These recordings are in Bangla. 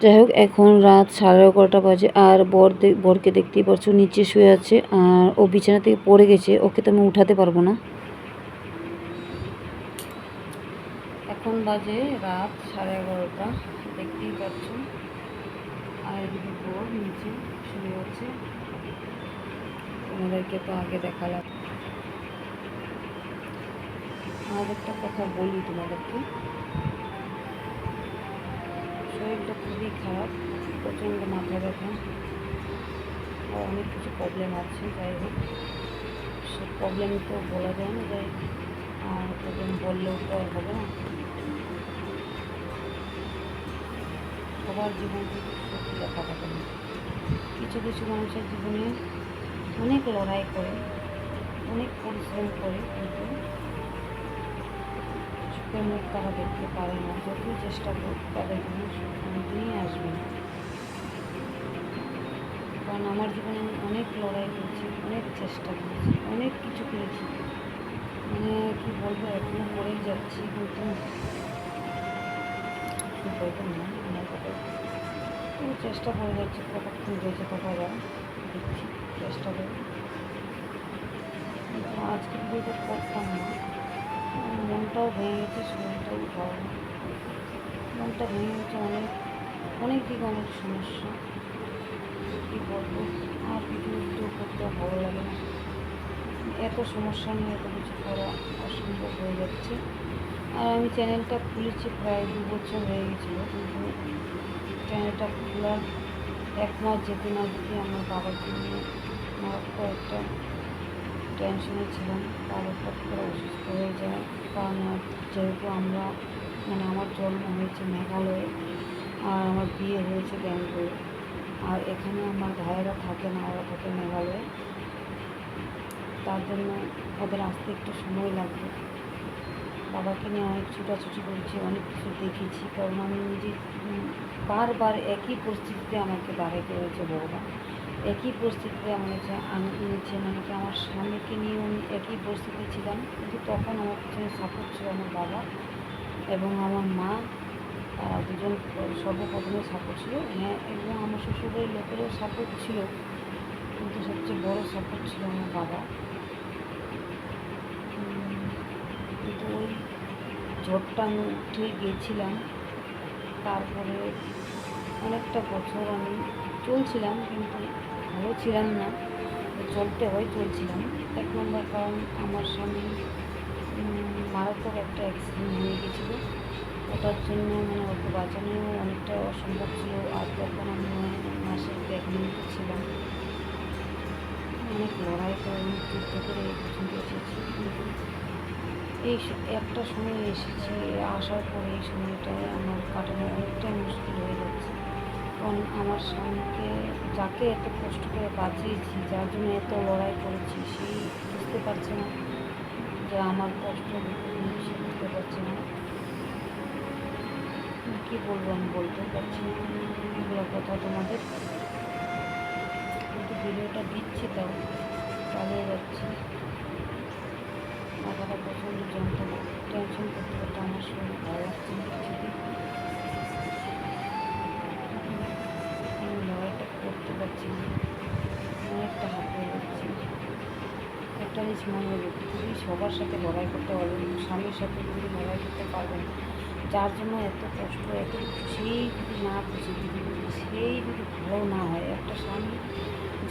যাই হোক, এখন রাত 11:30 বাজে, আর বরকে দেখতেই পারছো নিচে শুয়ে আছে, আর ও বিছানা থেকে পড়ে গেছে, ওকে তো আমি উঠাতে পারবো না। এখন বাজে রাত 11:30, দেখতেই পাচ্ছ। আর এদিকে বর নিচে শুয়ে আছে, তোমাদেরকে তো আগে দেখালাম। আর একটা কথা বলি তোমাদেরকে, শরীরটা খুবই খারাপ, প্রচণ্ড মাথা ব্যথা আর অনেক কিছু প্রবলেম আছে। যাই হোক, সব প্রবলেম তো বলা যায় না, যাই আর প্রবলেম বললেও তো আর হবে না। সবার জীবন থেকে সত্যি দেখা থাকে না। কিছু কিছু মানুষের জীবনে অনেক লড়াই করে, অনেক পরিশ্রম করে, কিন্তু সুখের মুখ তারা দেখতে পারে না। যতই চেষ্টা করুক তাদের জন্য সুখ কোনোদিনই আসবে না। কারণ আমার জীবনে আমি অনেক লড়াই করেছি, অনেক চেষ্টা করেছি, অনেক কিছু করেছি, মানে কী বলবো, এখনও করেই যাচ্ছি, কিন্তু কী বলবো না আমার কথা। তো চেষ্টা করে যাচ্ছি, কতক্ষণ বেঁচে থাকা যায় দেখছি, চেষ্টা করি। কিন্তু আজকে ভিডিওটা করতাম না, মনটাও ভেঙে গেছে, শরীরটাও ভালো না। মনটা ভেঙে গেছে, অনেক অনেক দিকে অনেক সমস্যা, কী বলবো। আর ভিডিও করতে ভালো লাগে না, এত সমস্যা নিয়ে এত কিছু করা অসম্ভব হয়ে যাচ্ছে। আর আমি চ্যানেলটা খুলেছি প্রায় 2 বছর হয়ে গেছিলো, কিন্তু চ্যানেলটা খোলার 1 মাস যেতে না যেতে আমার বাবাকে নিয়ে মারাত্মক একটা টেনশনে ছিলাম। বাবা ফট করে অসুস্থ হয়ে যায়, কারণ যেহেতু আমরা মানে আমার জন্ম হয়েছে মেঘালয়ে, আর আমার বিয়ে হয়েছে ব্যাঙ্গালোরে, আর এখানে আমার ভাইয়েরা থাকে না, ওরা থাকে মেঘালয়ে। তার জন্য ওদের আসতে একটু সময় লাগবে। বাবাকে নিয়ে অনেক ছুটাছুটি করেছি, অনেক কিছু দেখেছি, কারণ আমি নিজে বারবার একই পরিস্থিতিতে আমাকে দাঁড়াইতে হয়েছে। বড়রা একই পরিস্থিতিতে আমাকে নিয়েছে, মানে কি আমার স্বামীকে নিয়েও আমি একই পরিস্থিতি ছিলাম, কিন্তু তখন আমার পিছনে সাপোর্ট ছিল আমার বাবা এবং আমার মা, দুজন সর্বপ্রথমে সাপোর্ট ছিল। হ্যাঁ, এবং আমার শ্বশুরের লোকেরও সাপোর্ট ছিল, কিন্তু সবচেয়ে বড় সাপোর্ট ছিল আমার বাবা। কিন্তু ওই ঝড়টা আমি উঠে গিয়েছিলাম, তারপরে অনেকটা বছর আমি চলছিলাম, কিন্তু ভালো ছিলাম না, চলতে হয় চলছিলাম। 1 নম্বর কারণ আমার স্বামী মারাত্মক একটা অ্যাক্সিডেন্ট হয়ে গেছিলো, ওটার জন্য মানে ওকে বাঁচানো অনেকটা অসম্ভব ছিল। আর তখন আমি 9 মাসের প্রেগনেন্ট ছিলাম, অনেক লড়াই করে অনেক যুদ্ধ করে এই পর্যন্ত এসেছি। কিন্তু এই একটা সময় এসেছে, আসার পরে এই সময়টায় আমার কাটানো অনেকটাই মুশকিল হয়ে যাচ্ছে। কারণ আমার স্বামীকে, যাকে এত কষ্ট করে বাঁচিয়েছি, যার জন্য এত লড়াই করেছি, সেই বুঝতে পারছে না যে আমার কষ্ট সে বুঝতে পারছে না। কী বলবো, আমি বলতে পারছি না এগুলো কথা তোমাদের, কিন্তু ভিডিওটা দিচ্ছি তাও চালিয়ে যাচ্ছি। মাথাটা প্রচণ্ড যন্ত্রণা, টেনশন করতে করতে আমার শরীর ভালো লাগছে না কিছুতেই। আমি লড়াইটা করতে পারছি না, অনেকটা হাঁপিয়ে যাচ্ছি। একটা জিনিস মনে হবে, পৃথিবী সবার সাথে লড়াই করতে পারবে না, স্বামীর সাথে তুমি লড়াই করতে পারবে না। যার জন্য এত কষ্ট, এত কিছু, সেই যদি না খুশি পৃথিবীতে, সেই যদি ভালো না হয়, একটা স্বামীর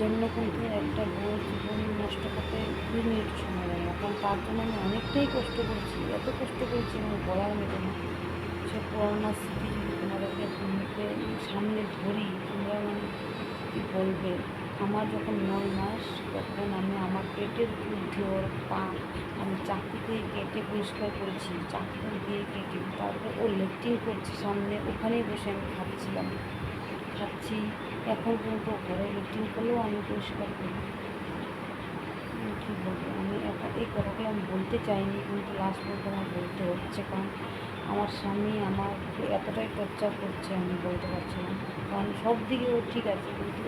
জন্য কিন্তু একটা বউয়ের জীবন নষ্ট করতে 2 মিনিট সময় লাগে না। কারণ তার জন্য আমি অনেকটাই কষ্ট করেছি, এত কষ্ট করেছি আমি বলার মতো না। সে পুরানো স্মৃতি যদি তোমাদেরকে মুখে সামনে ধরি, তোমরা মানে কী বলবে। আমার যখন 9 মাস, তখন আমি আমার পেটের মধ্যে ওর পা আমি চাকু দিয়ে কেটে পরিষ্কার করেছি, চাকু দিয়ে কেটে। তারপর ও লেট্রিন করছে সামনে, ওখানেই বসে আমি খাচ্ছি। এখন পর্যন্ত ঘরে লেট্রিন করলেও আমি পরিষ্কার করি। কী বলবো, আমি এই কথাগুলো আমি বলতে চাইনি, কিন্তু লাস্ট পর্যন্ত আমার বলতে হচ্ছে, কারণ আমার স্বামী আমাকে এতটাই টর্চার করছে, আমি বলতে পারছি না। কারণ সব দিকে ও ঠিক আছে, কিন্তু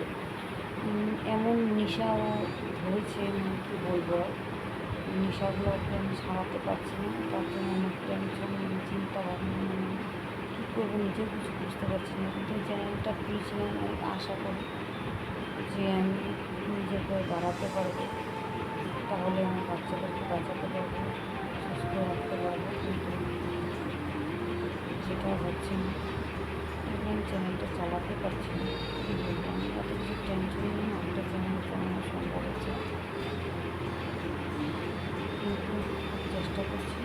এমন নেশাও ধরেছে, মানে কী বলবো আর, নেশাগুলোকে আমি সারাতে পারছি না। তার জন্য আমার টেনশন, চিন্তা ভাবনা, মানে কী করবো নিজেও কিছু বুঝতে পারছি না। কিন্তু এই চ্যানেলটা খুলেছিলাম অনেক আশা করি যে আমি নিজের পায়ে দাঁড়াতে পারবো, তাহলে আমার বাচ্চাদেরকে বাঁচাতে পারবো, সুস্থ রাখতে পারবো। কিন্তু যেটা হচ্ছে না, আমি চ্যানেলটা চালাতে পারছি না। কী বলবো, আমি এত কিছু টেনশন নিয়ে না একটা চ্যানেল চালানো সম্ভব হচ্ছে, কিন্তু চেষ্টা করছি,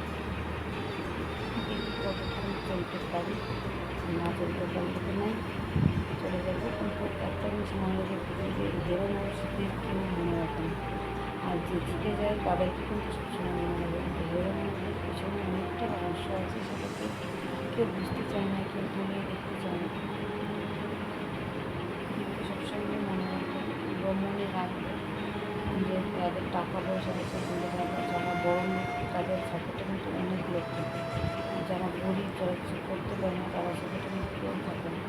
দেখি কতক্ষণ চলতে পারি। না চলতে পারলে তো নাই, চলে যাবো। কিন্তু একটা জিনিস মনে রেখে যে হেরো মানুষদের কেউ মনে রাখে না, আর যে জিতে যায় তাদেরকে কিন্তু সবসময় মনে রাখে। কিন্তু হেরো মানুষদের পেছনে অনেকটা রহস্য আছে, সেটাকে কেউ বুঝতে চায় না, কেউ তুলে দেখতে চায় না। কিন্তু সবসময় মনে রাখবে বা মনে রাখবে যে যাদের টাকা পয়সা আছে তুলে থাকবে, যারা বড় লোক তাদের সাপোর্টে কিন্তু অনেক লোক থাকে, যারা গরিব, যারা কিছু করতে পারে না, তারা সাপোর্টে কিন্তু কেউ থাকে না।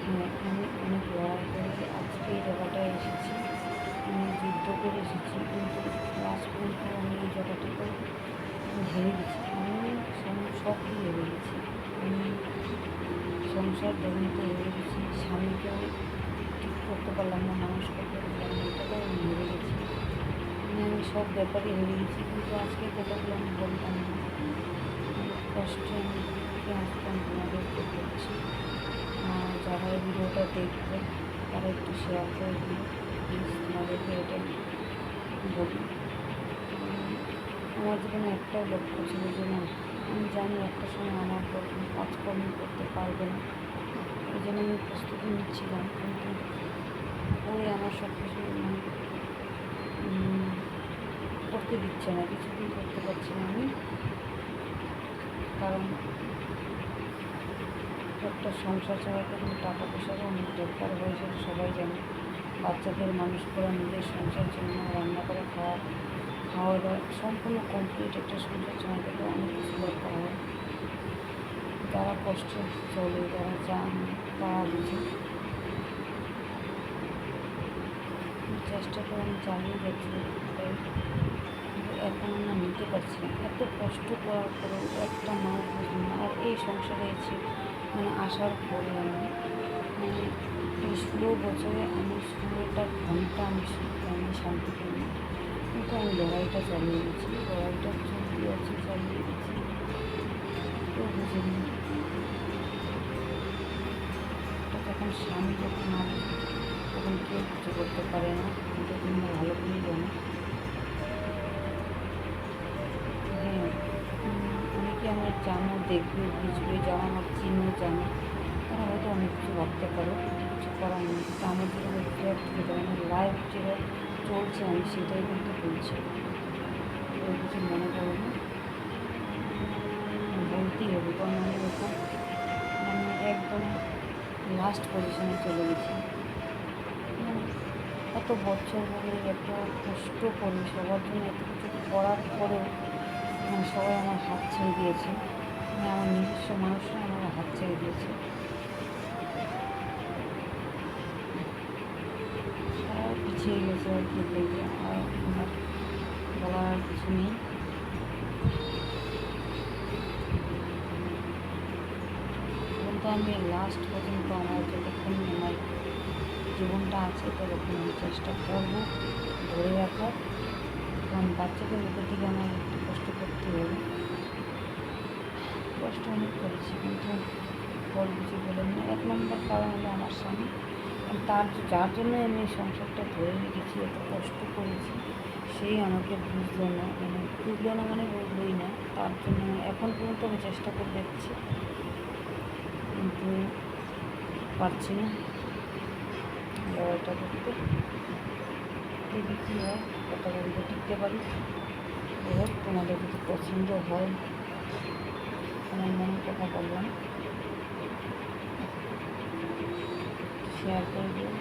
হ্যাঁ, আমি অনেক লড়াই করে আজকে এই জায়গাটায় এসেছি, আমি যুদ্ধ করে এসেছি, কিন্তু লাস্ট পর্যন্ত আমি এই জায়গাটাকে হেরে গেছি। আমি সব দিয়ে হেরে গেছি। আমি সংসার জীবনকে হেরে গেছি, স্বামীকেও ঠিক করতে পারলাম না, মানুষ করতে পারলাম না, এটাকেও আমি হেরে গেছি। আমি সব ব্যাপারে হেরে গেছি, কিন্তু আজকে কথাগুলো আমি বলতাম না। অনেক কষ্টে আমি আসতাম তোমাদেরকে বলছি। যারা এই ভিডিওটা দেখবে তারা একটু শেয়ার করে দিন প্লিজ, তোমাদেরকে এটা বলি। আমার জীবনে একটাই লক্ষ্য ছিল যে না, আমি জানি একটা সময় আমার কাজকর্ম করতে পারবে না, এই জন্য আমি প্রস্তুতি নিচ্ছিলাম। কিন্তু ওই আমার সব কিছু করতে দিচ্ছে না, কিছুতেই করতে পারছি না আমি। কারণ একটা সংসার চালাতে কিন্তু টাকা পয়সারও অনেক দরকার হয়, সেটা সবাই জানে। বাচ্চাদের মানুষ করা, নিজের সংসার চালানো, রান্না করে খাওয়া দাওয়া সম্পূর্ণ কমপ্লিট একটা সংসার চালাতে গেলে অনেক কিছু দরকার হয়। যারা কষ্টে চলে, যারা যান, তারা বুঝে। চেষ্টা করে আমি চালিয়ে যাচ্ছি, কিন্তু এখন না নিতে পারছি না। এত কষ্ট করার পরেও একটা মানুষ বুঝবে না। আর এই সংসারে এসে আসার পরে আমি এই 16 বছরে আমি 16টা ঘন্টা আমি শান্তি পাইনি, কিন্তু আমি লড়াইটা চালিয়ে গেছি, লড়াইটা চলতে আছে, চালিয়ে গেছি। কেউ বুঝেনি। যখন স্বামী যখন না বুঝে তখন কেউ কিছু করতে পারে না, এটা তোমরা ভালো করেই জানো। হ্যাঁ, অনেকে আমার জানো, দেখবে, বুঝবে, যারা আমার চিনো জানো, তারা হয়তো অনেক কিছু ভাবতে পারো, কিন্তু কিছু করার নেই। কিন্তু আমার জীবনে রিয়াক্ট খেতে মানে লাইফ যেটা চলছে আমি সেটাই কিন্তু বলছি, কেউ কিছু মনে করো না, বলতেই হবে। কারণ আমি ওখান একদম লাস্ট পজিশনে চলে গেছি। এত বছর ধরে এত কষ্ট করে সবার জন্য এত কিছু করার পরেও সবাই আমার হাত ছেড়ে দিয়েছে, আমার নিজস্ব মানুষরা আমার হাত ছেড়ে দিয়েছে। তারাও পিছিয়ে গেছে আর কি বলবো, আর আমার বলার কিছু নেই। কিন্তু আমি লাস্ট পর্যন্ত আমার যতক্ষণ আমার জীবনটা আছে ততক্ষণ আমি চেষ্টা করবো ধরে রাখার। কারণ বাচ্চাদের মুখের দিকে আমার একটু কষ্ট করতে হবে, কষ্ট অনেক করেছি, কিন্তু ফল কিছু বলেন না। 1 নম্বর কারণ হলো আমার স্বামী, যার জন্য আমি এই সংসারটা ধরে রেখেছি, এত কষ্ট করেছি, সেই আমাকে বুঝলো না। বুঝলো না মানে বুঝলোই না। তার জন্য এখন পর্যন্ত আমি চেষ্টা করে দেখছি, কিন্তু পারছি না লড়াইটা করতে। দেখি কী হয়, কত পর্যন্ত টিকতে পারি। হোক, তোমাদের যদি পছন্দ হয়, আমার মনের কথা বললাম, শেয়ার করে দিও।